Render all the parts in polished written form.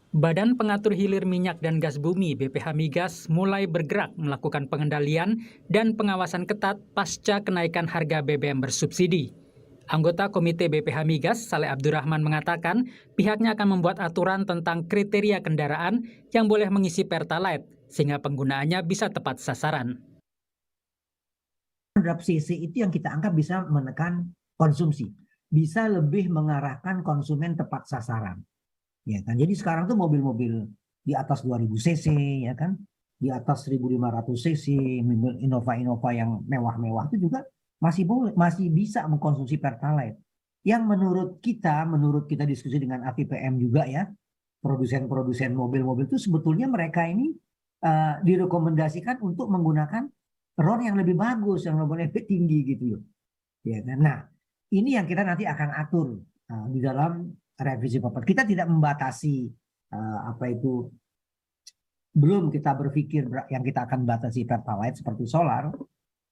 Badan Pengatur Hilir Minyak dan Gas Bumi (BPH Migas) mulai bergerak melakukan pengendalian dan pengawasan ketat pasca kenaikan harga BBM bersubsidi. Anggota Komite BPH Migas, Saleh Abdurrahman, mengatakan pihaknya akan membuat aturan tentang kriteria kendaraan yang boleh mengisi Pertalite, sehingga penggunaannya bisa tepat sasaran. Terhadap CC itu yang kita anggap bisa menekan konsumsi, bisa lebih mengarahkan konsumen tepat sasaran. Ya kan? Jadi sekarang tuh mobil-mobil di atas 2000 cc ya kan, di atas 1500 cc, Innova yang mewah-mewah itu juga masih bisa mengkonsumsi Pertalite. Yang menurut kita diskusi dengan APPM juga ya, produsen-produsen mobil-mobil itu sebetulnya mereka ini direkomendasikan untuk menggunakan RON yang lebih bagus, yang lebih tinggi gitu loh. Ya kan? Nah, ini yang kita nanti akan atur di dalam revisi Perpres. Kita tidak membatasi belum kita berpikir yang kita akan batasi Pertalite seperti solar,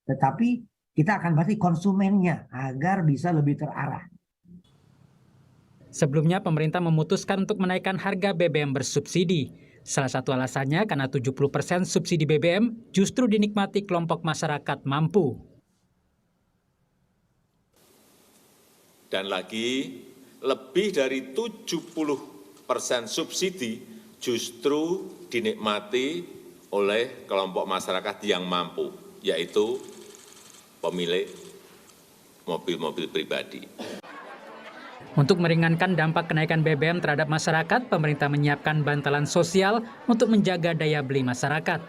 tetapi kita akan batasi konsumennya agar bisa lebih terarah. Sebelumnya, pemerintah memutuskan untuk menaikkan harga BBM bersubsidi. Salah satu alasannya karena 70% subsidi BBM justru dinikmati kelompok masyarakat mampu. Dan lagi, lebih dari 70% subsidi justru dinikmati oleh kelompok masyarakat yang mampu, yaitu pemilik mobil-mobil pribadi. Untuk meringankan dampak kenaikan BBM terhadap masyarakat, pemerintah menyiapkan bantalan sosial untuk menjaga daya beli masyarakat.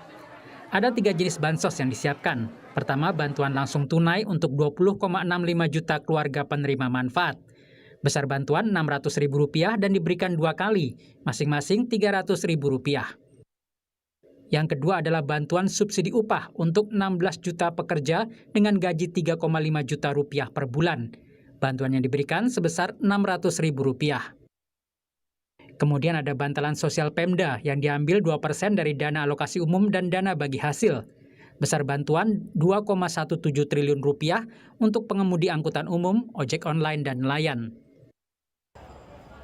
Ada 3 jenis bansos yang disiapkan. Pertama, bantuan langsung tunai untuk 20,65 juta keluarga penerima manfaat. Besar bantuan Rp600.000 dan diberikan 2 kali, masing-masing Rp300.000. Yang kedua adalah bantuan subsidi upah untuk 16 juta pekerja dengan gaji Rp3,5 juta per bulan. Bantuan yang diberikan sebesar Rp600.000. Kemudian ada bantalan sosial Pemda yang diambil 2% dari dana alokasi umum dan dana bagi hasil. Besar bantuan Rp2,17 triliun untuk pengemudi angkutan umum, ojek online, dan nelayan.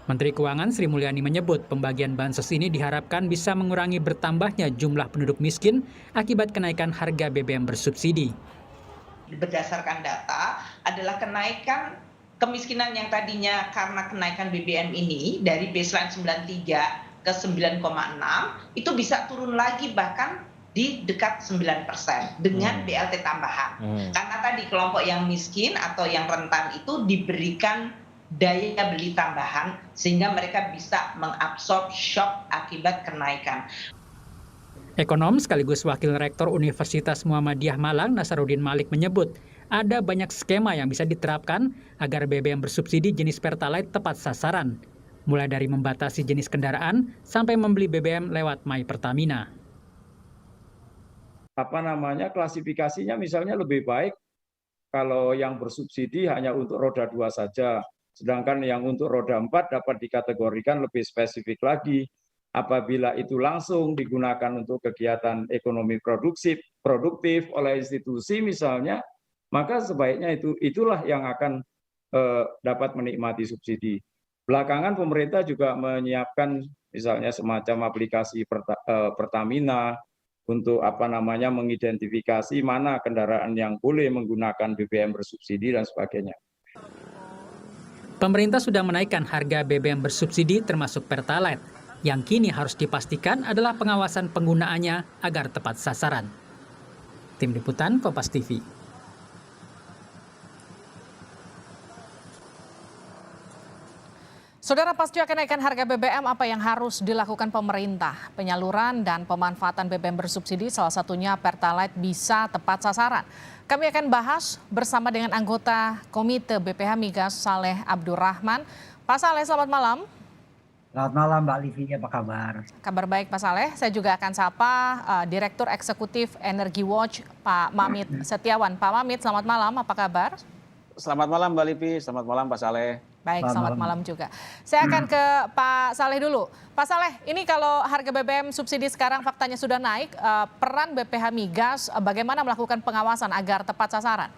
Menteri Keuangan Sri Mulyani menyebut pembagian bansos ini diharapkan bisa mengurangi bertambahnya jumlah penduduk miskin akibat kenaikan harga BBM bersubsidi. Berdasarkan data adalah kenaikan kemiskinan yang tadinya karena kenaikan BBM ini dari baseline 93 ke 9,6 itu bisa turun lagi bahkan di dekat 9% dengan BLT tambahan. Karena tadi kelompok yang miskin atau yang rentan itu diberikan daya beli tambahan sehingga mereka bisa mengabsorb shock akibat kenaikan. Ekonom sekaligus Wakil Rektor Universitas Muhammadiyah Malang, Nasaruddin Malik, menyebut ada banyak skema yang bisa diterapkan agar BBM bersubsidi jenis Pertalite tepat sasaran, mulai dari membatasi jenis kendaraan sampai membeli BBM lewat My Pertamina. Klasifikasinya misalnya lebih baik kalau yang bersubsidi hanya untuk roda 2 saja, sedangkan yang untuk roda 4 dapat dikategorikan lebih spesifik lagi. Apabila itu langsung digunakan untuk kegiatan ekonomi produktif oleh institusi misalnya, maka sebaiknya itulah yang akan dapat menikmati subsidi. Belakangan pemerintah juga menyiapkan misalnya semacam aplikasi Pertamina untuk mengidentifikasi mana kendaraan yang boleh menggunakan BBM bersubsidi dan sebagainya. Pemerintah sudah menaikkan harga BBM bersubsidi termasuk Pertalite. Yang kini harus dipastikan adalah pengawasan penggunaannya agar tepat sasaran. Tim Liputan Kompas TV. Saudara, pasca kenaikan harga BBM, apa yang harus dilakukan pemerintah? Penyaluran dan pemanfaatan BBM bersubsidi, salah satunya Pertalite, bisa tepat sasaran. Kami akan bahas bersama dengan anggota Komite BPH Migas, Saleh Abdurrahman. Pak Saleh, selamat malam. Selamat malam Mbak Livi, apa kabar? Kabar baik Pak Saleh. Saya juga akan sapa Direktur Eksekutif Energy Watch, Pak Mamit Setiawan. Pak Mamit, selamat malam, apa kabar? Selamat malam Mbak Livi, selamat malam Pak Saleh. Baik, selamat malam juga. Saya akan ke Pak Saleh dulu. Pak Saleh, ini kalau harga BBM subsidi sekarang faktanya sudah naik, peran BPH Migas bagaimana melakukan pengawasan agar tepat sasaran?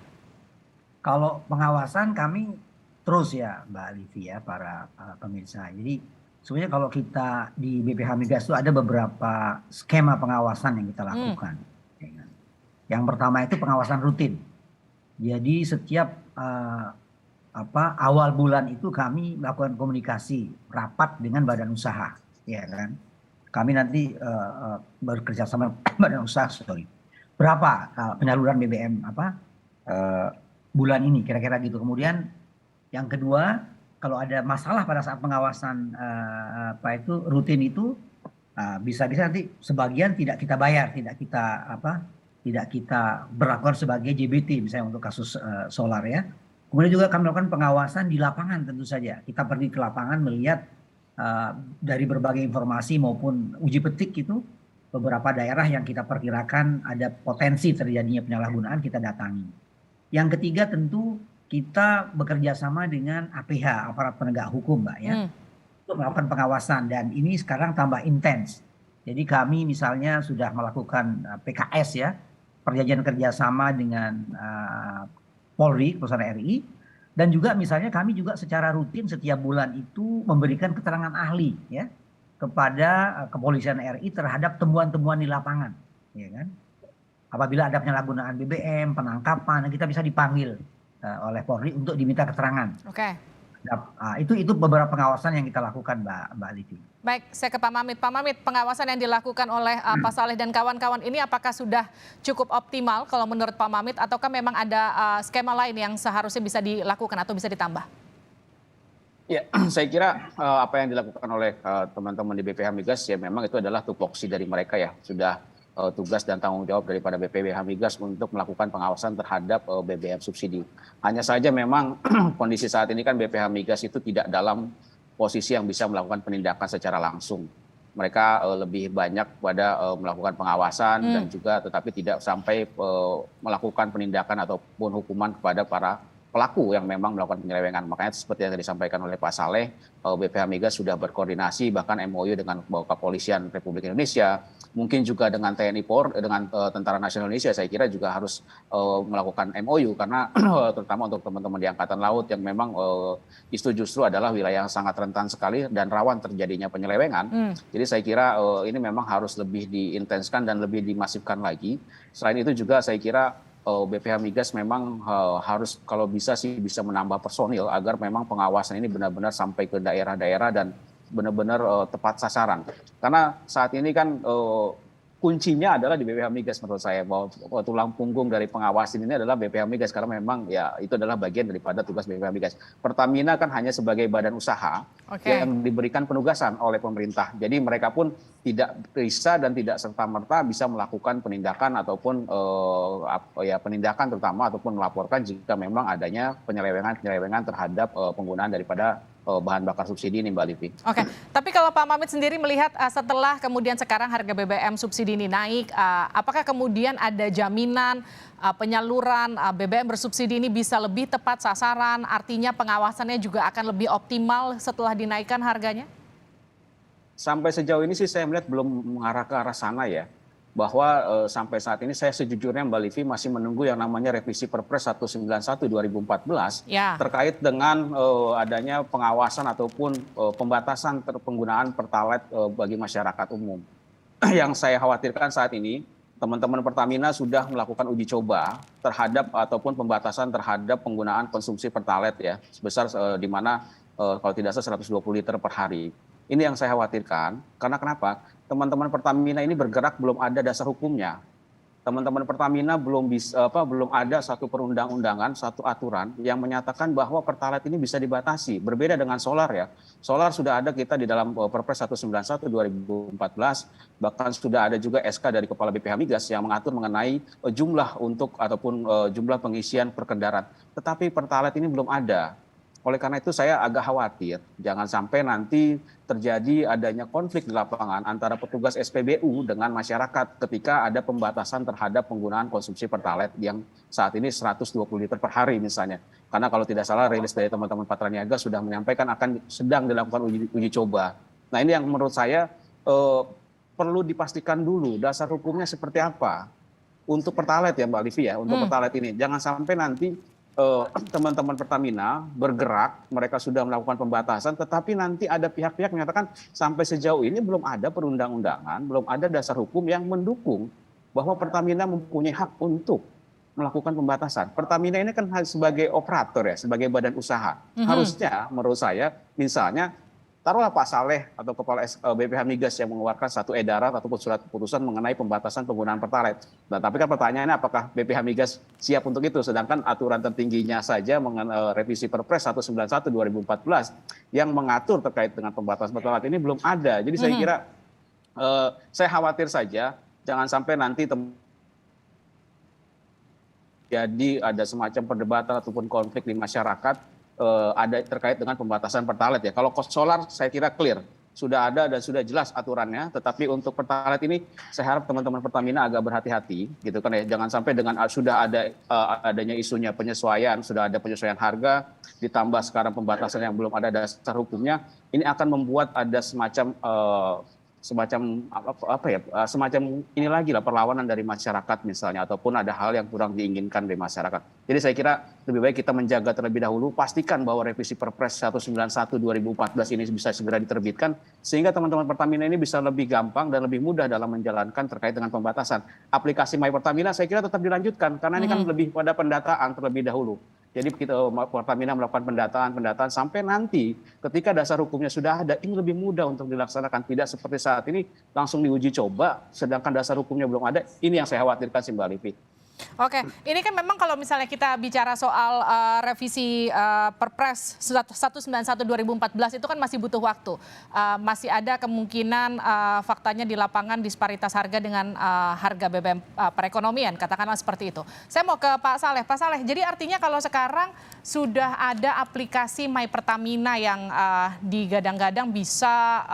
Kalau pengawasan kami terus ya Mbak Livi ya, para pemirsa. Jadi sebenarnya kalau kita di BPH Migas itu ada beberapa skema pengawasan yang kita lakukan. Ya kan. Yang pertama itu pengawasan rutin. Jadi setiap awal bulan itu kami melakukan komunikasi rapat dengan badan usaha, ya kan. Kami nanti bekerja sama badan usaha, berapa penyaluran BBM bulan ini kira-kira gitu. Kemudian yang kedua, kalau ada masalah pada saat pengawasan rutin itu, bisa-bisa nanti sebagian tidak kita bayar, tidak kita berlakukan sebagai JBT misalnya untuk kasus solar ya. Kemudian juga kami melakukan pengawasan di lapangan tentu saja. Kita pergi ke lapangan melihat dari berbagai informasi maupun uji petik itu, beberapa daerah yang kita perkirakan ada potensi terjadinya penyalahgunaan kita datangi. Yang ketiga tentu kita bekerja sama dengan APH, aparat penegak hukum, Mbak ya, untuk melakukan pengawasan, dan ini sekarang tambah intens. Jadi kami misalnya sudah melakukan PKS ya, perjanjian kerjasama dengan Polri, perusahaan RI, dan juga misalnya kami juga secara rutin setiap bulan itu memberikan keterangan ahli ya kepada kepolisian RI terhadap temuan-temuan di lapangan, ya kan. Apabila ada penyalahgunaan BBM, penangkapan, kita bisa dipanggil oleh Polri untuk diminta keterangan. Oke. Itu beberapa pengawasan yang kita lakukan, Mbak Livi. Baik, saya ke Pak Mamit. Pak Mamit, pengawasan yang dilakukan oleh Pak Saleh dan kawan-kawan ini apakah sudah cukup optimal kalau menurut Pak Mamit, ataukah memang ada skema lain yang seharusnya bisa dilakukan atau bisa ditambah? Ya, saya kira apa yang dilakukan oleh teman-teman di BPH Migas ya memang itu adalah tupoksi dari mereka ya. Sudah tugas dan tanggung jawab daripada BPH Migas untuk melakukan pengawasan terhadap BBM subsidi. Hanya saja memang kondisi saat ini kan BPH Migas itu tidak dalam posisi yang bisa melakukan penindakan secara langsung. Mereka lebih banyak pada melakukan pengawasan dan juga tetapi tidak sampai melakukan penindakan ataupun hukuman kepada para pelaku yang memang melakukan penyelewengan. Makanya seperti yang tadi disampaikan oleh Pak Saleh, BPH Migas sudah berkoordinasi bahkan MOU dengan Kepolisian Republik Indonesia, mungkin juga dengan TNI Polri, dengan Tentara Nasional Indonesia. Saya kira juga harus melakukan MOU karena terutama untuk teman-teman di Angkatan Laut yang memang itu justru adalah wilayah yang sangat rentan sekali dan rawan terjadinya penyelewengan. Jadi saya kira ini memang harus lebih diintenskan dan lebih dimasifkan lagi. Selain itu juga saya kira BPH Migas memang harus kalau bisa sih bisa menambah personil agar memang pengawasan ini benar-benar sampai ke daerah-daerah dan benar-benar tepat sasaran. Karena saat ini kan kuncinya adalah di BPH Migas menurut saya, bahwa tulang punggung dari pengawasan ini adalah BPH Migas karena memang ya itu adalah bagian daripada tugas BPH Migas. Pertamina kan hanya sebagai badan usaha yang diberikan penugasan oleh pemerintah. Jadi mereka pun tidak bisa dan tidak serta-merta bisa melakukan penindakan ataupun penindakan terutama ataupun melaporkan jika memang adanya penyelewengan terhadap penggunaan daripada bahan bakar subsidi ini, Mbak Livi. Oke, tapi kalau Pak Mamit sendiri melihat setelah kemudian sekarang harga BBM subsidi ini naik, apakah kemudian ada jaminan penyaluran BBM bersubsidi ini bisa lebih tepat sasaran, artinya pengawasannya juga akan lebih optimal setelah dinaikkan harganya? Sampai sejauh ini sih saya melihat belum mengarah ke arah sana ya. Bahwa sampai saat ini saya sejujurnya Mbak Livi masih menunggu yang namanya revisi Perpres 191 2014 terkait dengan adanya pengawasan ataupun pembatasan penggunaan Pertalite bagi masyarakat umum. Yang saya khawatirkan saat ini teman-teman Pertamina sudah melakukan uji coba terhadap ataupun pembatasan terhadap penggunaan konsumsi Pertalite ya sebesar di mana kalau tidak salah 120 liter per hari. Ini yang saya khawatirkan karena kenapa? Teman-teman Pertamina ini bergerak belum ada dasar hukumnya. Teman-teman Pertamina belum ada satu perundang-undangan, satu aturan yang menyatakan bahwa Pertalite ini bisa dibatasi. Berbeda dengan solar ya. Solar sudah ada kita di dalam Perpres 191 2014, bahkan sudah ada juga SK dari Kepala BPH Migas yang mengatur mengenai jumlah untuk ataupun jumlah pengisian per kendaraan. Tetapi Pertalite ini belum ada. Oleh karena itu saya agak khawatir jangan sampai nanti terjadi adanya konflik di lapangan antara petugas SPBU dengan masyarakat ketika ada pembatasan terhadap penggunaan konsumsi Pertalite yang saat ini 120 liter per hari misalnya. Karena kalau tidak salah rilis dari teman-teman Patraniaga sudah menyampaikan akan sedang dilakukan uji coba. Nah ini yang menurut saya perlu dipastikan dulu dasar hukumnya seperti apa untuk Pertalite ya Mbak Livi ya, untuk Pertalite ini. Jangan sampai nanti teman-teman Pertamina bergerak, mereka sudah melakukan pembatasan, tetapi nanti ada pihak-pihak menyatakan sampai sejauh ini belum ada perundang-undangan, belum ada dasar hukum yang mendukung bahwa Pertamina mempunyai hak untuk melakukan pembatasan. Pertamina ini kan sebagai operator ya, sebagai badan usaha. Harusnya menurut saya, misalnya taruhlah Pak Saleh atau Kepala BPH Migas yang mengeluarkan satu edaran ataupun surat keputusan mengenai pembatasan penggunaan Pertalite. Nah, tapi kan pertanyaannya apakah BPH Migas siap untuk itu? Sedangkan aturan tertingginya saja mengenai revisi Perpres 191 2014 yang mengatur terkait dengan pembatasan Pertalite ini belum ada. Jadi saya kira saya khawatir saja jangan sampai nanti jadi ada semacam perdebatan ataupun konflik di masyarakat ada terkait dengan pembatasan Pertalite ya. Kalau solar saya kira clear, sudah ada dan sudah jelas aturannya, tetapi untuk Pertalite ini saya harap teman-teman Pertamina agak berhati-hati gitu kan ya. Jangan sampai dengan sudah ada adanya isunya penyesuaian, sudah ada penyesuaian harga, ditambah sekarang pembatasan yang belum ada dasar hukumnya, ini akan membuat ada semacam semacam ini lagi lah perlawanan dari masyarakat misalnya, ataupun ada hal yang kurang diinginkan dari masyarakat. Jadi saya kira lebih baik kita menjaga terlebih dahulu, pastikan bahwa revisi Perpres 191 2014 ini bisa segera diterbitkan sehingga teman-teman Pertamina ini bisa lebih gampang dan lebih mudah dalam menjalankan terkait dengan pembatasan. Aplikasi My Pertamina saya kira tetap dilanjutkan karena ini kan lebih pada pendataan terlebih dahulu. Jadi Pertamina melakukan pendataan sampai nanti ketika dasar hukumnya sudah ada, ini lebih mudah untuk dilaksanakan. Tidak seperti saat ini langsung diuji coba, sedangkan dasar hukumnya belum ada. Ini yang saya khawatirkan sih Mbak Livi. Oke, ini kan memang kalau misalnya kita bicara soal revisi Perpres 191 2014 itu kan masih butuh waktu. Masih ada kemungkinan faktanya di lapangan disparitas harga dengan harga BBM perekonomian, katakanlah seperti itu. Saya mau ke Pak Saleh. Pak Saleh, jadi artinya kalau sekarang sudah ada aplikasi My Pertamina yang digadang-gadang bisa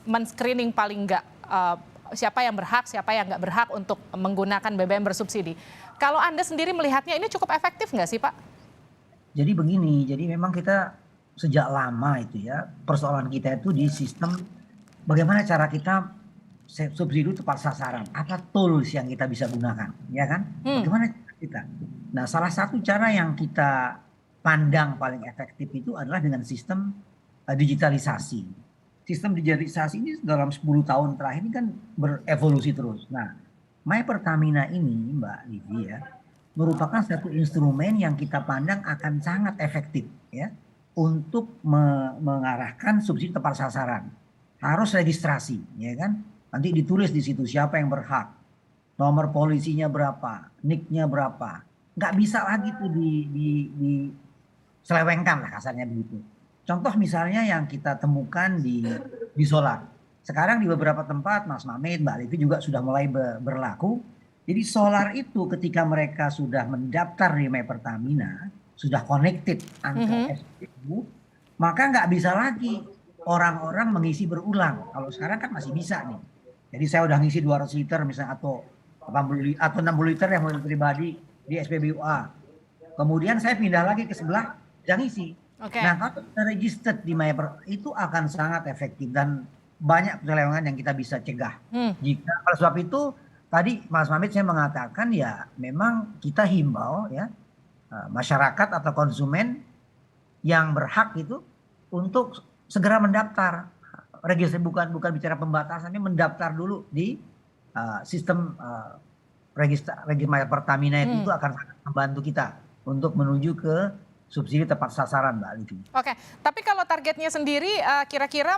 men-screening paling enggak siapa yang berhak, siapa yang nggak berhak untuk menggunakan BBM bersubsidi. Kalau Anda sendiri melihatnya ini cukup efektif nggak sih Pak? Jadi begini, jadi memang kita sejak lama itu ya, persoalan kita itu di sistem bagaimana cara kita subsidi tepat sasaran, apa tools yang kita bisa gunakan, ya kan? Bagaimana cara kita? Nah, salah satu cara yang kita pandang paling efektif itu adalah dengan sistem digitalisasi. Sistem digitalisasi ini dalam 10 tahun terakhir ini kan berevolusi terus. Nah, My Pertamina ini Mbak Livi ya, merupakan satu instrumen yang kita pandang akan sangat efektif ya untuk mengarahkan subsidi tepat sasaran. Harus registrasi, ya kan? Nanti ditulis di situ siapa yang berhak, nomor polisinya berapa, NIK-nya berapa. Nggak bisa lagi tuh diselewengkan lah kasarnya begitu. Contoh misalnya yang kita temukan di solar. Sekarang di beberapa tempat, Mas Mamit, Mbak Livi juga sudah mulai berlaku. Jadi solar itu ketika mereka sudah mendaftar di My Pertamina, sudah connected antar SPBU, maka nggak bisa lagi orang-orang mengisi berulang. Kalau sekarang kan masih bisa nih. Jadi saya udah ngisi 200 liter misalnya atau 60 liter yang mobil pribadi di SPBU A. Kemudian saya pindah lagi ke sebelah, jangan ngisi. Nah, kalau kita registered di My itu akan sangat efektif dan banyak penyelewengan yang kita bisa cegah. Jika oleh sebab itu tadi Mas Mamit saya mengatakan ya memang kita himbau ya masyarakat atau konsumen yang berhak itu untuk segera mendaftar. Registrasi bukan bicara pembatasan, ini mendaftar dulu di sistem registrasi My Pertamina itu akan sangat membantu kita untuk menuju ke subsidi tepat sasaran Mbak Livi. Oke, tapi kalau targetnya sendiri kira-kira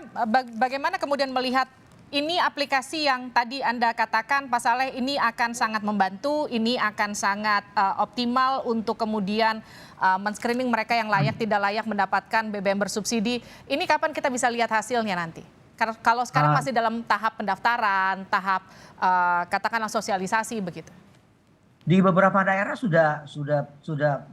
bagaimana kemudian melihat ini aplikasi yang tadi Anda katakan Pak Saleh ini akan sangat membantu, ini akan sangat optimal untuk kemudian men-screening mereka yang layak tidak layak mendapatkan BBM bersubsidi. Ini kapan kita bisa lihat hasilnya nanti? Kalau sekarang masih dalam tahap pendaftaran, tahap katakanlah sosialisasi begitu. Di beberapa daerah sudah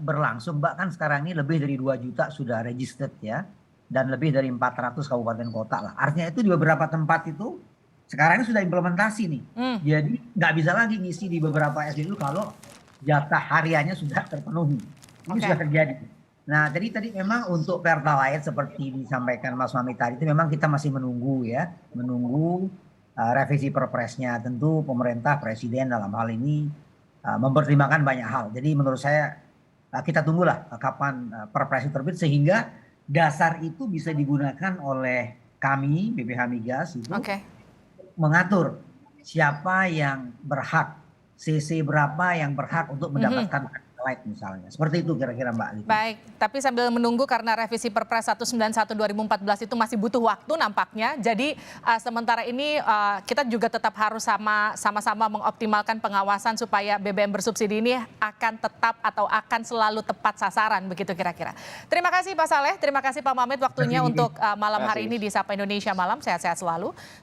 berlangsung, bahkan sekarang ini lebih dari 2 juta sudah registered ya, dan lebih dari 400 kabupaten kota lah. Artinya itu di beberapa tempat itu sekarang ini sudah implementasi nih. Jadi nggak bisa lagi ngisi di beberapa SDU kalau jatah hariannya sudah terpenuhi. Ini sudah terjadi. Nah, jadi tadi memang untuk Pertalite seperti disampaikan Mas Mami tadi itu memang kita masih menunggu ya, revisi Perpresnya. Tentu pemerintah presiden dalam hal ini mempertimbangkan banyak hal. Jadi menurut saya kita tunggulah kapan Perpres itu terbit sehingga dasar itu bisa digunakan oleh kami BPH Migas itu mengatur siapa yang berhak, CC berapa yang berhak untuk mendapatkan Pertalite misalnya. Seperti itu kira-kira Mbak Livi. Baik, tapi sambil menunggu karena revisi Perpres 191 2014 itu masih butuh waktu nampaknya. Jadi sementara ini kita juga tetap harus sama-sama mengoptimalkan pengawasan supaya BBM bersubsidi ini akan tetap atau akan selalu tepat sasaran begitu kira-kira. Terima kasih Pak Saleh, terima kasih Pak Mamit waktunya untuk malam hari ini di Sapa Indonesia Malam. Sehat-sehat selalu.